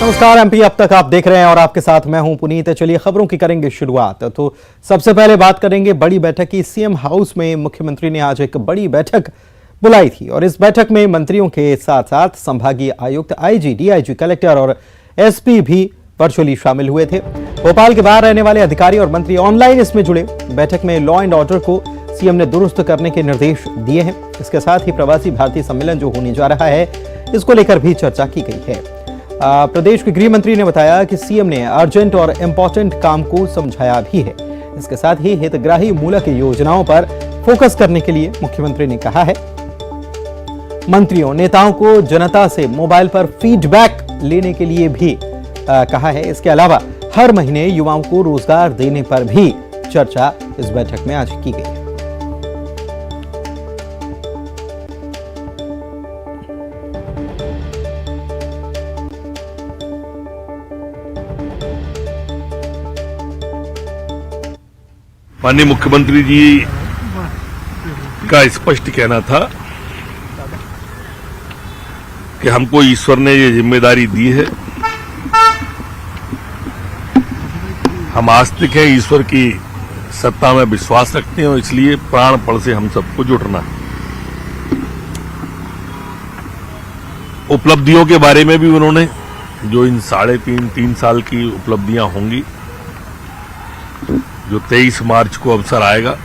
नमस्कार एमपी अब तक आप देख रहे हैं और आपके साथ मैं हूं पुनीत। चलिए खबरों की करेंगे शुरुआत। तो सबसे पहले बात करेंगे बड़ी बैठक की। सीएम हाउस में मुख्यमंत्री ने आज एक बड़ी बैठक बुलाई थी और इस बैठक में मंत्रियों के साथ साथ संभागीय आयुक्त, आईजी, डीआईजी, कलेक्टर और एसपी भी वर्चुअली शामिल हुए थे। भोपाल के बाहर रहने वाले अधिकारी और मंत्री ऑनलाइन इसमें जुड़े। बैठक में लॉ एंड ऑर्डर को सीएम ने दुरुस्त करने के निर्देश दिए हैं। इसके साथ ही प्रवासी भारतीय सम्मेलन जो होने जा रहा है, इसको लेकर भी चर्चा की गई है। प्रदेश के गृह मंत्री ने बताया कि सीएम ने अर्जेंट और इंपॉर्टेंट काम को समझाया भी है। इसके साथ ही हितग्राही मूलक योजनाओं पर फोकस करने के लिए मुख्यमंत्री ने कहा है। मंत्रियों नेताओं को जनता से मोबाइल पर फीडबैक लेने के लिए भी कहा है। इसके अलावा हर महीने युवाओं को रोजगार देने पर भी चर्चा इस बैठक में आज की गई है। माननीय मुख्यमंत्री जी का स्पष्ट कहना था कि हमको ईश्वर ने ये जिम्मेदारी दी है। हम आस्तिक हैं, ईश्वर की सत्ता में विश्वास रखते हैं और इसलिए प्राणपण से हम सबको जुटना है। उपलब्धियों के बारे में भी उन्होंने, जो इन 3.5 साल की उपलब्धियां होंगी, जो 23 मार्च को अवसर आएगा,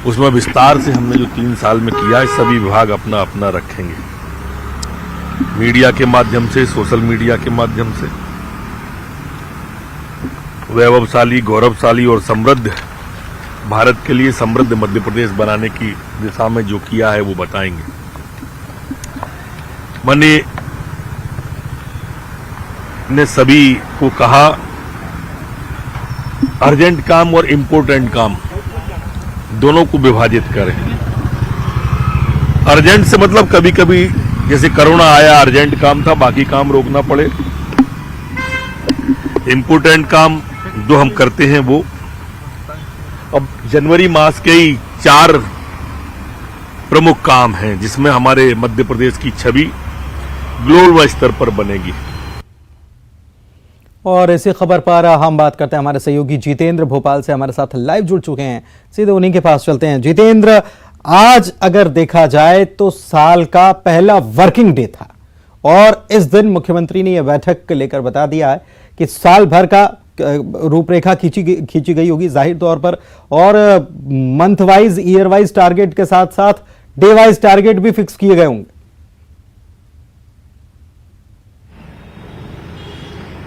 उसमें विस्तार से हमने जो 3 साल में किया है, सभी विभाग अपना अपना रखेंगे। मीडिया के माध्यम से, सोशल मीडिया के माध्यम से वैभवशाली, गौरवशाली और समृद्ध भारत के लिए समृद्ध मध्य प्रदेश बनाने की दिशा में जो किया है वो बताएंगे। मैंने ने सभी को कहा, अर्जेंट काम और इम्पोर्टेंट काम दोनों को विभाजित करें। अर्जेंट से मतलब कभी कभी जैसे कोरोना आया, अर्जेंट काम था, बाकी काम रोकना पड़े। इम्पोर्टेंट काम जो हम करते हैं वो अब जनवरी मास के ही 4 प्रमुख काम हैं, जिसमें हमारे मध्य प्रदेश की छवि ग्लोबल स्तर पर बनेगी। और इसी खबर पर हम बात करते हैं। हमारे सहयोगी जितेंद्र भोपाल से हमारे साथ लाइव जुड़ चुके हैं। सीधे उन्हीं के पास चलते हैं। जितेंद्र, आज अगर देखा जाए तो साल का पहला वर्किंग डे था और इस दिन मुख्यमंत्री ने यह बैठक लेकर बता दिया है कि साल भर का रूपरेखा खींची गई होगी जाहिर तौर पर, और month wise, year wise target के साथ साथ डे वाइज टारगेट भी फिक्स किए गए होंगे।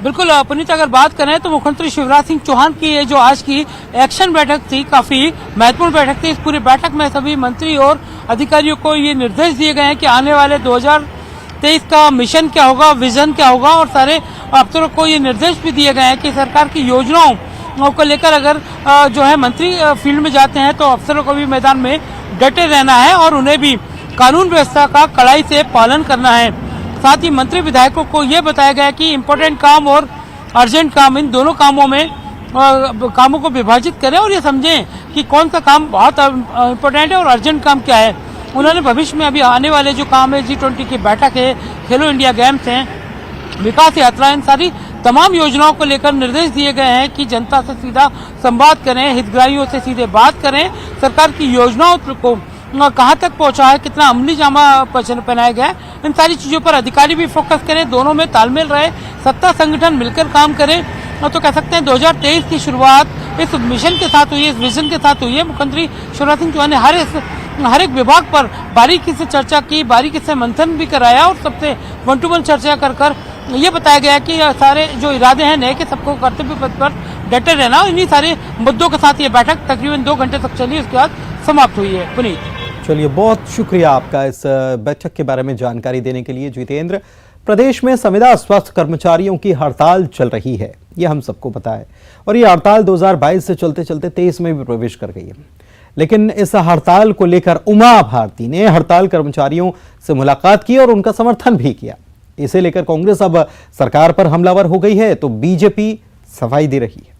बिल्कुल पुनीत, अगर बात करें तो मुख्यमंत्री शिवराज सिंह चौहान की ये जो आज की एक्शन बैठक थी, काफी महत्वपूर्ण बैठक थी। इस पूरी बैठक में सभी मंत्री और अधिकारियों को ये निर्देश दिए गए हैं कि आने वाले 2023 का मिशन क्या होगा, विजन क्या होगा, और सारे अफसरों को ये निर्देश भी दिए गए हैं कि सरकार की योजनाओं को लेकर अगर जो है मंत्री फील्ड में जाते हैं तो अफसरों को भी मैदान में डटे रहना है और उन्हें भी कानून व्यवस्था का कड़ाई से पालन करना है। साथ ही मंत्री विधायकों को यह बताया गया कि इम्पोर्टेंट काम और अर्जेंट काम, इन दोनों कामों को विभाजित करें और ये समझें कि कौन सा काम बहुत इम्पोर्टेंट है और अर्जेंट काम क्या है। उन्होंने भविष्य में अभी आने वाले जो काम है, G20 की बैठक है, खेलो इंडिया गेम्स हैं, विकास यात्रा, इन सारी तमाम योजनाओं को लेकर निर्देश दिए गए हैं कि जनता से सीधा संवाद करें, हितग्राहियों से सीधे बात करें, सरकार की योजनाओं को कहां तक पहुंचा है, कितना अमली जामा पहनाया गया है, इन सारी चीजों पर अधिकारी भी फोकस करें, दोनों में तालमेल रहे, सत्ता संगठन मिलकर काम करें। तो कह सकते हैं 2023 की शुरुआत इस मिशन के साथ हुई है, इस विजन के साथ हुई है। मुख्यमंत्री शिवराज सिंह चौहान ने हर एक विभाग पर बारीकी से चर्चा की, बारीकी से मंथन भी कराया और सबसे 1 to 1 चर्चा कर ये बताया गया कि सारे जो इरादे हैं नए के सबको कर्तव्य पथ पर डटे रहना। इन्हीं सारे मुद्दों के साथ ये बैठक तकरीबन 2 घंटे तक चली, उसके बाद समाप्त हुई है। पुनीत, चलिए, बहुत शुक्रिया आपका इस बैठक के बारे में जानकारी देने के लिए जितेंद्र। प्रदेश में संविदा स्वास्थ्य कर्मचारियों की हड़ताल चल रही है, ये हम सबको पता है, और ये हड़ताल 2022 से चलते चलते 23 में भी प्रवेश कर गई है। लेकिन इस हड़ताल को लेकर उमा भारती ने हड़ताल कर्मचारियों से मुलाकात की और उनका समर्थन भी किया। इसे लेकर कांग्रेस अब सरकार पर हमलावर हो गई है तो बीजेपी सफाई दे रही है।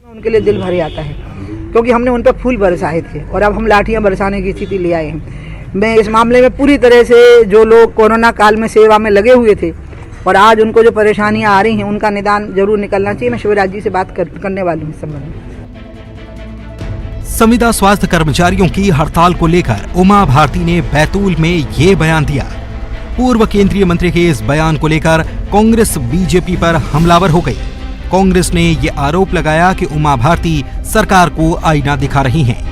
उनके लिए दिल भर आता है क्योंकि हमने उन पर फूल बरसाए थे और अब हम लाठियां बरसाने की स्थिति ले आए हैं। मैं इस मामले में पूरी तरह से जो लोग कोरोना काल में सेवा में लगे हुए थे और आज उनको जो परेशानियां आ रही हैं उनका निदान जरूर निकलना चाहिए। मैं शिवराज जी से बात करने वाली हूँ इस संबंध में। संविदा स्वास्थ्य कर्मचारियों की हड़ताल को लेकर उमा भारती ने बैतूल में ये बयान दिया। पूर्व केंद्रीय मंत्री के इस बयान को लेकर कांग्रेस बीजेपी पर हमलावर हो गई। कांग्रेस ने ये आरोप लगाया कि उमा भारती सरकार को आईना दिखा रही हैं।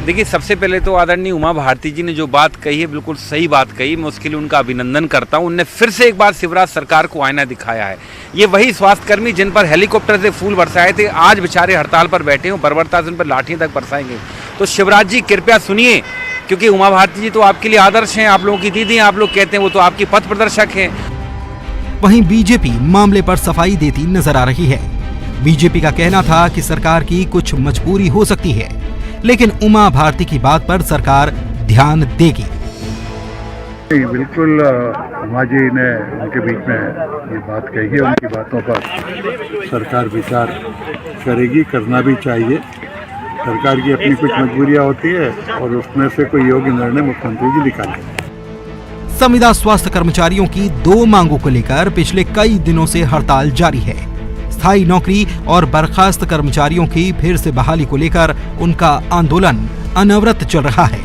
देखिए, सबसे पहले तो आदरणीय उमा भारती जी ने जो बात कही है बिल्कुल सही बात कही। मैं उसके लिए उनका अभिनंदन करता हूं। उनने फिर से एक बार शिवराज सरकार को आईना दिखाया है। ये वही स्वास्थ्यकर्मी जिन पर हेलीकॉप्टर से फूल बरसाए थे आज बेचारे हड़ताल पर बैठे हैं, बर्बरता से उन पर लाठियां तक बरसाएंगे। तो शिवराज जी कृपया सुनिए, क्योंकि उमा भारती जी तो आपके लिए आदर्श हैं, आप लोगों की दीदी हैं, आप लोग कहते हैं वो तो आपकी पथ प्रदर्शक हैं। वहीं बीजेपी मामले पर सफाई देती नजर आ रही है। बीजेपी का कहना था कि सरकार की कुछ मजबूरी हो सकती है, लेकिन उमा भारती की बात पर सरकार ध्यान देगी। बिल्कुल उमा जी ने उनके बीच में ये बात कही है, उनकी बातों पर सरकार विचार करेगी, करना भी चाहिए। सरकार की अपनी कुछ मजबूरियां होती है और उसमें से कोई योग्य निर्णय मुख्यमंत्री जी निकालेंगे। संविदा स्वास्थ्य कर्मचारियों की 2 मांगों को लेकर पिछले कई दिनों से हड़ताल जारी है। स्थायी नौकरी और बर्खास्त कर्मचारियों की फिर से बहाली को लेकर उनका आंदोलन अनवरत चल रहा है।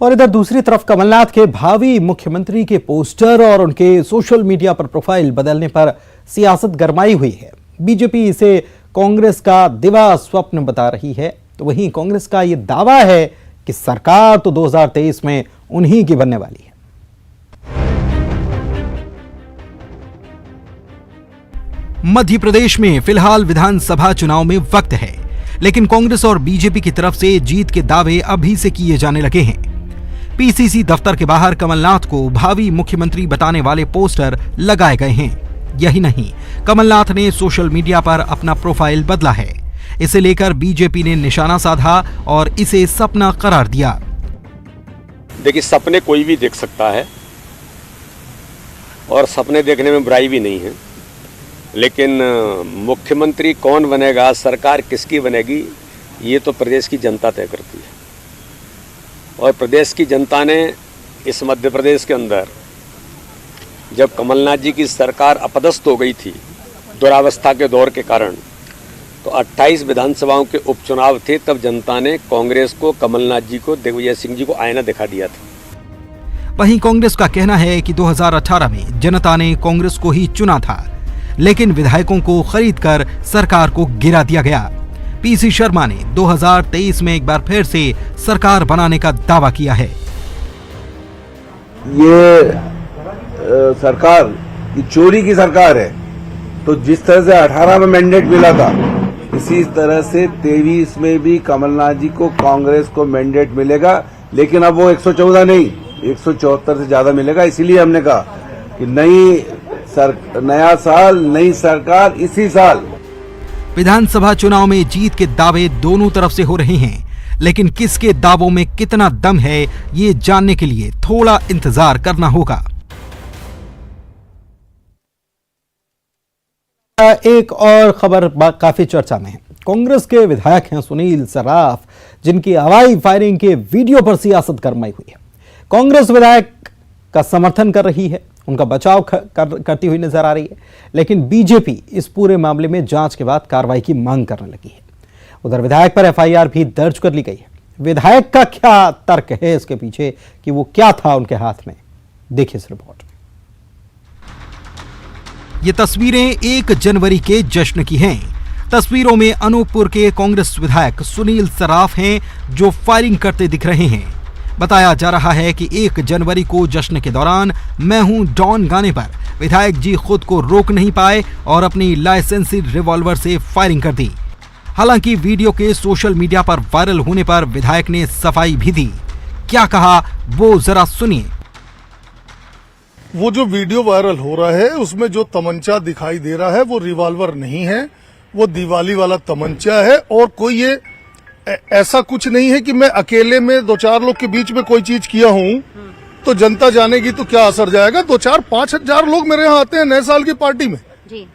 और इधर दूसरी तरफ कमलनाथ के भावी मुख्यमंत्री के पोस्टर और उनके सोशल मीडिया पर प्रोफाइल बदलने पर सियासत गरमाई हुई है। बीजेपी इसे कांग्रेस का दिवा स्वप्न बता रही है, तो वहीं कांग्रेस का यह दावा है कि सरकार तो 2023 में उन्हीं की बनने वाली है। मध्य प्रदेश में फिलहाल विधानसभा चुनाव में वक्त है, लेकिन कांग्रेस और बीजेपी की तरफ से जीत के दावे अभी से किए जाने लगे हैं। पीसीसी दफ्तर के बाहर कमलनाथ को भावी मुख्यमंत्री बताने वाले पोस्टर लगाए गए हैं। यही नहीं, कमलनाथ ने सोशल मीडिया पर अपना प्रोफाइल बदला है। इसे लेकर बीजेपी ने निशाना साधा और इसे सपना करार दिया। देखिए, सपने कोई भी देख सकता है और सपने देखने में बुराई भी नहीं है, लेकिन मुख्यमंत्री कौन बनेगा, सरकार किसकी बनेगी, ये तो प्रदेश की जनता तय करती है। और प्रदेश की जनता ने इस मध्य प्रदेश के अंदर जब कमलनाथ जी की सरकार अपदस्थ हो गई थी दुरावस्था के दौर के कारण, तो 28 विधानसभाओं के उपचुनाव थे, तब जनता ने कांग्रेस को, कमलनाथ जी को, दिग्विजय सिंह जी को आईना दिखा दिया था। वहीं कांग्रेस का कहना है कि 2018 में जनता ने कांग्रेस को ही चुना था, लेकिन विधायकों को खरीदकर सरकार को गिरा दिया गया। पीसी शर्मा ने 2023 में एक बार फिर से सरकार बनाने का दावा किया है। ये सरकार की चोरी की सरकार है, तो जिस तरह से 18 में मैंडेट मिला था, इसी तरह से 23 में भी कमलनाथ जी को, कांग्रेस को मैंडेट मिलेगा, लेकिन अब वो 114 नहीं 174 से ज्यादा मिलेगा। इसीलिए हमने कहा कि नया साल, नई सरकार इसी साल। विधानसभा चुनाव में जीत के दावे दोनों तरफ से हो रहे हैं, लेकिन किसके दावों में कितना दम है, ये जानने के लिए थोड़ा इंतजार करना होगा। एक और खबर काफी चर्चा में है। कांग्रेस के विधायक हैं सुनील सर्राफ, जिनकी हवाई फायरिंग के वीडियो पर सियासत गरमाई हुई है। कांग्रेस विधायक का समर्थन कर रही है, उनका बचाव करती हुई नजर आ रही है, लेकिन बीजेपी इस पूरे मामले में जांच के बाद कार्रवाई की मांग करने लगी है। उधर विधायक पर एफआईआर भी दर्ज कर ली गई है। विधायक का क्या तर्क है इसके पीछे, कि वो क्या था उनके हाथ में, देखिए इस रिपोर्ट में। ये तस्वीरें 1 जनवरी के जश्न की हैं। तस्वीरों में अनूपपुर के कांग्रेस विधायक सुनील सर्राफ हैं, जो फायरिंग करते दिख रहे हैं। बताया जा रहा है कि 1 जनवरी को जश्न के दौरान मैं हूं डॉन गाने पर विधायक जी खुद को रोक नहीं पाए और अपनी लाइसेंसी रिवॉल्वर से फायरिंग कर दी। हालांकि वीडियो के सोशल मीडिया पर वायरल होने पर विधायक ने सफाई भी दी। क्या कहा वो जरा सुनिए। वो जो वीडियो वायरल हो रहा है उसमें जो तमंचा दिखाई दे रहा है वो रिवॉल्वर नहीं है, वो दिवाली वाला तमंचा है। और कोई ये ऐसा कुछ नहीं है कि मैं अकेले में 2-4 लोग के बीच में कोई चीज किया हूँ तो जनता जानेगी तो क्या असर जाएगा। 2-4-5 हजार लोग मेरे यहाँ आते हैं नए साल की पार्टी में जी।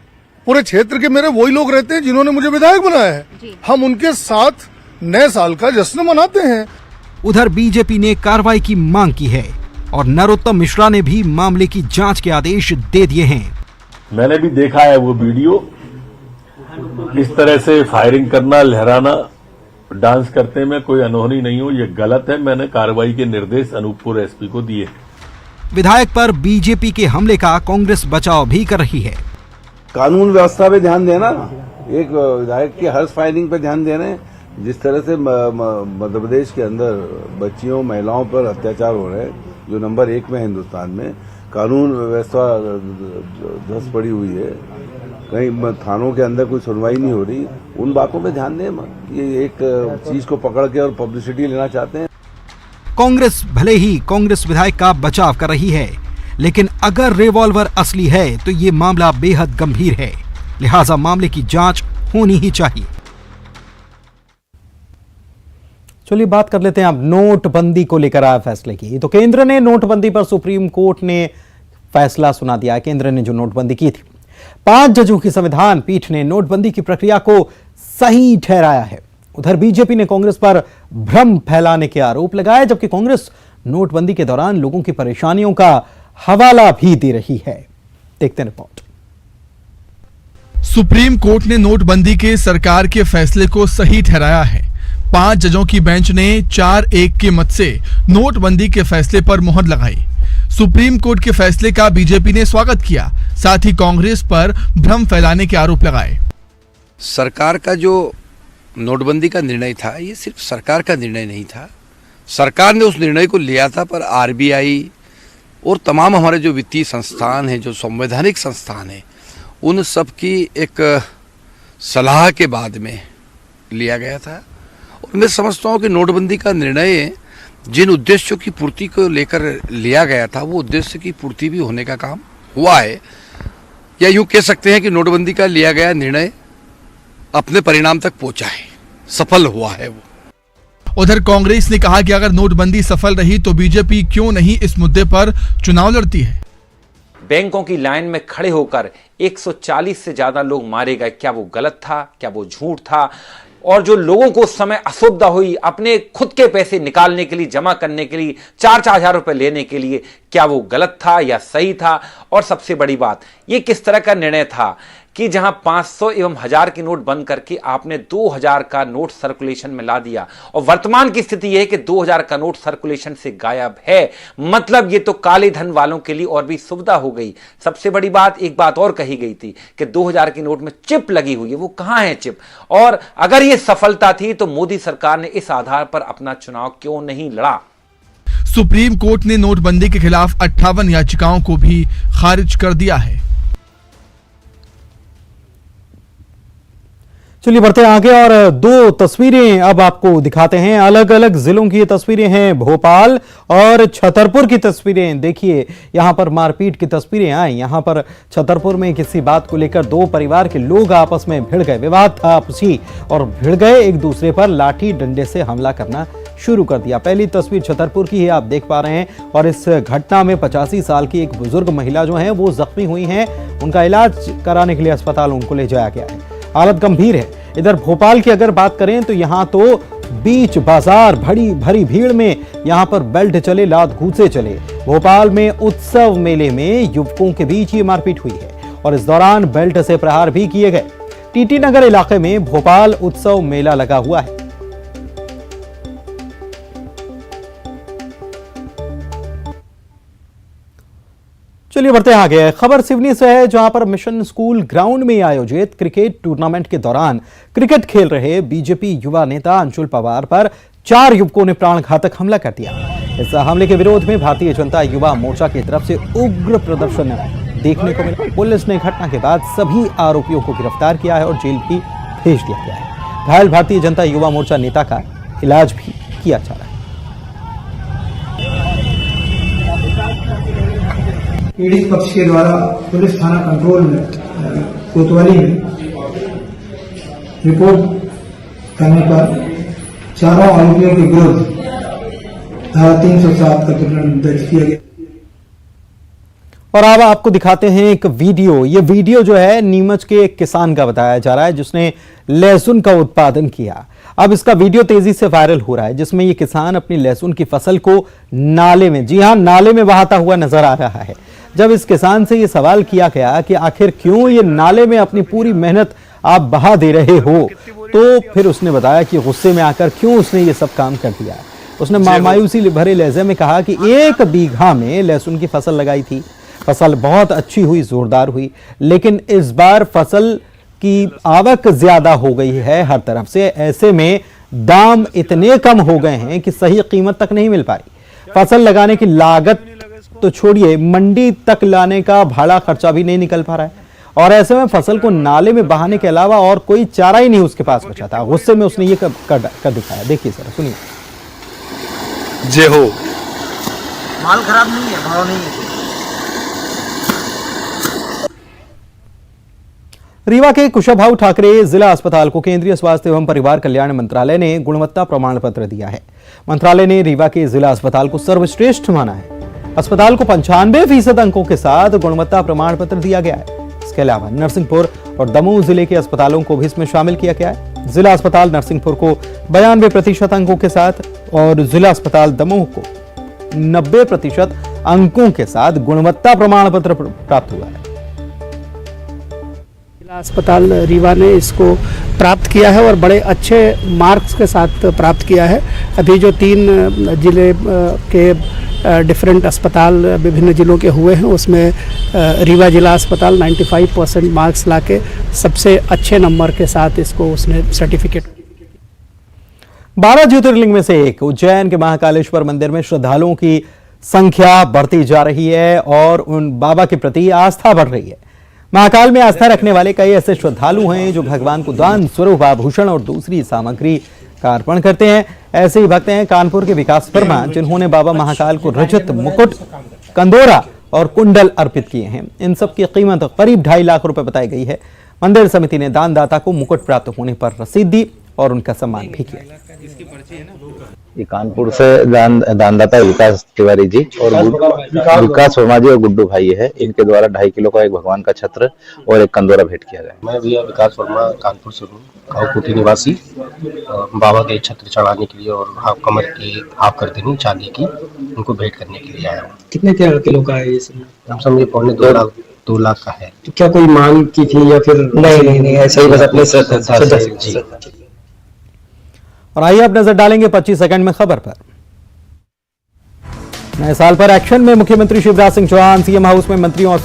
पूरे क्षेत्र के मेरे वही लोग रहते हैं जिन्होंने मुझे विधायक बनाया है। हम उनके साथ नए साल का जश्न मनाते हैं। उधर बीजेपी ने कार्रवाई की मांग की है। और नरोत्तम मिश्रा ने भी मामले की जांच के आदेश दे दिए हैं। मैंने भी देखा है वो वीडियो। इस तरह से फायरिंग करना, लहराना, डांस करते में कोई अनहोनी नहीं हो, ये गलत है। मैंने कार्रवाई के निर्देश अनूपपुर एसपी को दिए। विधायक पर बीजेपी के हमले का कांग्रेस बचाव भी कर रही है। कानून व्यवस्था पे ध्यान देना, एक विधायक की हर्ष फायरिंग पे ध्यान देना है। जिस तरह से मध्य प्रदेश के अंदर बच्चियों, महिलाओं पर अत्याचार हो रहे हैं, जो नंबर 1 में हिंदुस्तान में, कानून व्यवस्था धस पड़ी हुई है, कहीं थानों के अंदर कोई सुनवाई नहीं हो रही, उन बातों पे ध्यान दें। ये एक चीज को पकड़ के और पब्लिसिटी लेना चाहते हैं। कांग्रेस भले ही कांग्रेस विधायक का बचाव कर रही है, लेकिन अगर रिवॉल्वर असली है तो ये मामला बेहद गंभीर है, लिहाजा मामले की जांच होनी ही चाहिए। चलिए बात कर लेते हैं अब नोटबंदी को लेकर आए फैसले की। तो केंद्र ने नोटबंदी पर सुप्रीम कोर्ट ने फैसला सुना दिया। केंद्र ने जो नोटबंदी की थी, 5 जजों की संविधान पीठ ने नोटबंदी की प्रक्रिया को सही ठहराया है। उधर बीजेपी ने कांग्रेस पर भ्रम फैलाने के आरोप लगाए, जबकि कांग्रेस नोटबंदी के दौरान लोगों की परेशानियों का हवाला भी दे रही है। देखते हैं रिपोर्ट। सुप्रीम कोर्ट ने नोटबंदी के सरकार के फैसले को सही ठहराया है। 5 जजों की बेंच ने 4-1 के मत से नोटबंदी के फैसले पर मुहर लगाई। सुप्रीम कोर्ट के फैसले का बीजेपी ने स्वागत किया, साथ ही कांग्रेस पर भ्रम फैलाने के आरोप लगाए। सरकार का जो नोटबंदी का निर्णय था, ये सिर्फ सरकार का निर्णय नहीं था। सरकार ने उस निर्णय को लिया था, पर आरबीआई और तमाम हमारे जो वित्तीय संस्थान हैं, जो संवैधानिक संस्थान हैं, उन सब की एक सलाह के बाद में लिया गया था। और मैं समझता हूँ कि नोटबंदी का निर्णय जिन उद्देश्यों की पूर्ति को लेकर लिया गया था, वो उद्देश्य की पूर्ति भी होने का काम हुआ है। या यूँ कह सकते हैं कि नोटबंदी का लिया गया निर्णय अपने परिणाम तक पहुंचा है, सफल हुआ है वो। उधर कांग्रेस ने कहा कि अगर नोटबंदी सफल रही तो बीजेपी क्यों नहीं इस मुद्दे पर चुनाव लड़ती है। बैंकों की लाइन में खड़े होकर 140 से ज्यादा लोग मारे गए, क्या वो गलत था, क्या वो झूठ था? और जो लोगों को उस समय असुविधा हुई अपने खुद के पैसे निकालने के लिए, जमा करने के लिए, 4-4 हजार रुपए लेने के लिए, क्या वो गलत था या सही था? और सबसे बड़ी बात, ये किस तरह का निर्णय था कि जहां 500 एवं 1000 की नोट बंद करके आपने 2000 का नोट सर्कुलेशन में ला दिया, और वर्तमान की स्थिति यह है कि 2000 का नोट सर्कुलेशन से गायब है। मतलब ये तो काले धन वालों के लिए और भी सुविधा हो गई। सबसे बड़ी बात, एक बात और कही गई थी कि 2000 की नोट में चिप लगी हुई है, वो कहां है चिप? और अगर ये सफलता थी तो मोदी सरकार ने इस आधार पर अपना चुनाव क्यों नहीं लड़ा? सुप्रीम कोर्ट ने नोटबंदी के खिलाफ 58 याचिकाओं को भी खारिज कर दिया है। चलिए बढ़ते हैं आगे और 2 तस्वीरें अब आपको दिखाते हैं। अलग अलग जिलों की ये तस्वीरें हैं, भोपाल और छतरपुर की तस्वीरें। देखिए यहां पर मारपीट की तस्वीरें आई। यहां पर छतरपुर में किसी बात को लेकर 2 परिवार के लोग आपस में भिड़ गए, विवाद था आपसी, और भिड़ गए, एक दूसरे पर लाठी डंडे से हमला करना शुरू कर दिया। पहली तस्वीर छतरपुर की है, आप देख पा रहे हैं। और इस घटना में 85 साल की एक बुजुर्ग महिला जो है वो जख्मी हुई हैं। उनका इलाज कराने के लिए अस्पताल उनको ले जाया गया है, हालत गंभीर है। इधर भोपाल की अगर बात करें तो यहां तो बीच बाजार भरी भीड़ में यहां पर बेल्ट चले, लात घूंसे चले। भोपाल में उत्सव मेले में युवकों के बीच ये मारपीट हुई है और इस दौरान बेल्ट से प्रहार भी किए गए। टीटी नगर इलाके में भोपाल उत्सव मेला लगा हुआ है। चलिए बढ़ते हैं आगे। खबर सिवनी से है, जहां पर मिशन स्कूल ग्राउंड में आयोजित क्रिकेट टूर्नामेंट के दौरान क्रिकेट खेल रहे बीजेपी युवा नेता अंशुल पवार पर 4 युवकों ने प्राणघातक हमला कर दिया। इस हमले के विरोध में भारतीय जनता युवा मोर्चा की तरफ से उग्र प्रदर्शन देखने को मिला। पुलिस ने घटना के बाद सभी आरोपियों को गिरफ्तार किया है और जेल भी भेज दिया गया है। घायल भारतीय जनता युवा मोर्चा नेता का इलाज भी किया जा रहा है। पीड़ित पक्ष के द्वारा पुलिस थाना कंट्रोल में कोतवाली में रिपोर्ट करने पर चारों आरोपियों के विरुद्ध धारा 307 का प्रकरण दर्ज किया गया। और अब आपको दिखाते हैं एक वीडियो। ये वीडियो जो है नीमच के एक किसान का बताया जा रहा है जिसने लहसुन का उत्पादन किया। अब इसका वीडियो तेजी से वायरल हो रहा है जिसमें ये किसान अपनी लहसुन की फसल को नाले में, जी हां, नाले में बहाता हुआ नजर आ रहा है। जब इस किसान से ये सवाल किया गया कि आखिर क्यों ये नाले में अपनी पूरी मेहनत आप बहा दे रहे हो, तो फिर उसने बताया कि गुस्से में आकर क्यों उसने ये सब काम कर दिया। उसने मायूसी भरे लहजे में कहा कि 1 बीघा में लहसुन की फसल लगाई थी, फसल बहुत अच्छी हुई, जोरदार हुई, लेकिन इस बार फसल की आवक ज्यादा हो गई है हर तरफ से। ऐसे में दाम इतने कम हो गए हैं कि सही कीमत तक नहीं मिल पा रही। फसल लगाने की लागत तो छोड़िए, मंडी तक लाने का भाड़ा खर्चा भी नहीं निकल पा रहा है। और ऐसे में फसल को नाले में बहाने के अलावा और कोई चारा ही नहीं उसके पास बचा था। गुस्से में उसने ये कर दिखाया। देखिए सर, सुनिए। जय हो। माल खराब नहीं है, भाव नहीं है। रीवा के कुशाभाऊ ठाकरे जिला अस्पताल को केंद्रीय स्वास्थ्य एवं परिवार कल्याण मंत्रालय ने गुणवत्ता प्रमाण पत्र दिया है। मंत्रालय ने रीवा के जिला अस्पताल को सर्वश्रेष्ठ माना है। अस्पताल को 95% अंकों के साथ गुणवत्ता प्रमाण पत्र दिया गया है। इसके अलावा नरसिंहपुर और दमोह जिले के अस्पतालों को भी इसमें शामिल किया गया है। जिला अस्पताल नरसिंहपुर को 92% अंकों के साथ और जिला अस्पताल दमोह को 90% अंकों के साथ गुणवत्ता प्रमाण पत्र प्राप्त हुआ है। जिला अस्पताल रीवा ने इसको प्राप्त किया है और बड़े अच्छे मार्क्स के साथ प्राप्त किया है। अभी जो 3 जिले के डिफरेंट अस्पताल विभिन्न जिलों के हुए हैं उसमें रीवा जिला अस्पताल 95% मार्क्स लाके सबसे अच्छे नंबर के साथ इसको उसने सर्टिफिकेट। 12 ज्योतिर्लिंग में से एक उज्जैन के महाकालेश्वर मंदिर में श्रद्धालुओं की संख्या बढ़ती जा रही है और उन बाबा के प्रति आस्था बढ़ रही है। महाकाल में आस्था रखने वाले कई ऐसे श्रद्धालु हैं जो भगवान को दान स्वरूप आभूषण और दूसरी सामग्री का अर्पण करते हैं। ऐसे ही भक्त हैं कानपुर के विकास वर्मा, जिन्होंने बाबा महाकाल को रजत मुकुट, कंदोरा और कुंडल अर्पित किए हैं। इन सब की कीमत करीब 2.5 लाख रुपए बताई गई है। मंदिर समिति ने दानदाता को मुकुट प्राप्त होने पर रसीद दी और उनका सम्मान भी किया। ये कानपुर से दानदाता विकास तिवारी जी और विकास वर्मा जी और गुड्डू भाई है। इनके द्वारा 2.5 किलो का एक भगवान का छत्र और एक कंदोरा भेंट किया गया। मैं भैया विकास वर्मा कानपुर से हूँ, गाँवकुटी निवासी। बाबा के छत्र चढ़ाने के लिए और कमर की हाफ कर देनी चांदी की, उनको भेंट करने के लिए आया हूँ। कितने किलो का है ये? हम सब ये 2 लाख का है। तो क्या कोई मांग की थी या फिर? नहीं, ऐसे ही बस अपने श्रद्धा से जी। और आइए अब नजर डालेंगे 25 सेकंड में खबर पर। नए साल पर एक्शन में मुख्यमंत्री शिवराज सिंह चौहान सीएम हाउस में मंत्रियों और